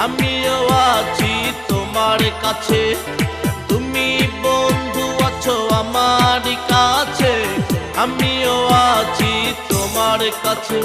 আমিও আছি তোমার কাছে। তুমি বন্ধু আছো আমার কাছে, আমিও আছি তোমার কাছে।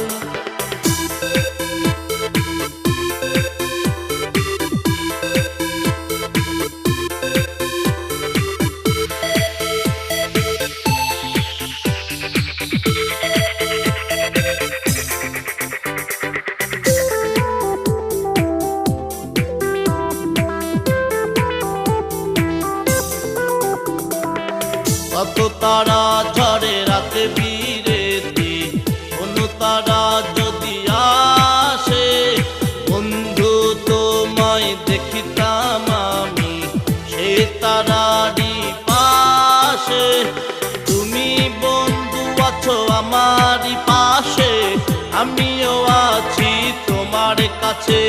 কত তারা ঝরে রাতে বিরেতে, কোনো তারা যদি আসে, বন্ধু তোমায় দেখিতাম আমি সে তারারই পাশে। তুমি বন্ধু আছো আমারই পাশে, আমিও আছি তোমার কাছে।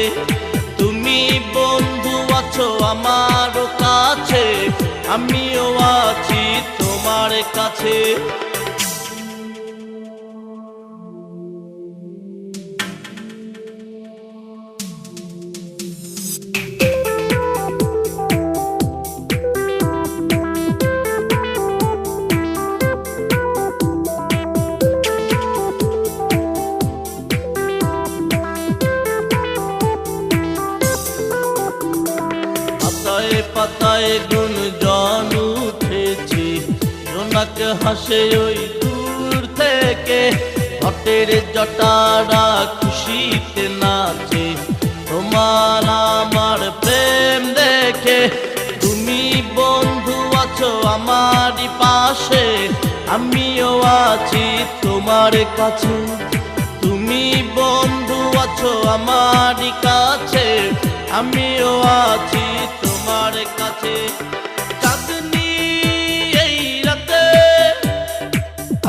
তুমি বন্ধু আছো আমার কাছে, আমিও আছি তোমার কাছে। পাতায় পাতায় গুঞ্জন উঠেছে, জোনাক হাসে ওই দূর থেকে। ঘটের জটারা খুশিতে নাচে তোমার আমার প্রেম দেখে। তুমি বন্ধু আছো আমারই পাশে, আমিও আছি তোমার কাছে। তুমি বন্ধু আছো আমারই কাছে, আমিও আছি তোমার কাছে। চাঁদনি এই রাতে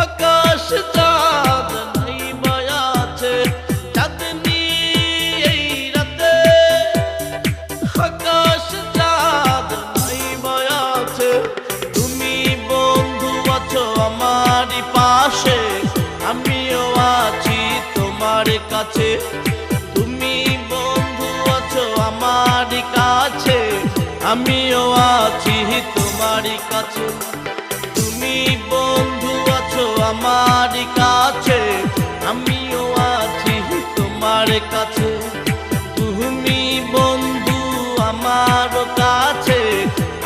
আকাশ চাঁদ নাই আছে, চাঁদনি এই রাতে আকাশ চাঁদ নাই আছে। তুমি বন্ধু আছো আমারই পাশে, আমিও আছি তোমার কাছে। তুমি বন্ধু আছো আমার কাছে, আমিও আছি তোমার কাছে। তুমি বন্ধু আছো আমার কাছে, আমিও আছি তোমার কাছে। তুমি বন্ধু আমার কাছে,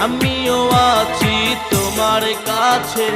আমিও আছি তোমার কাছে।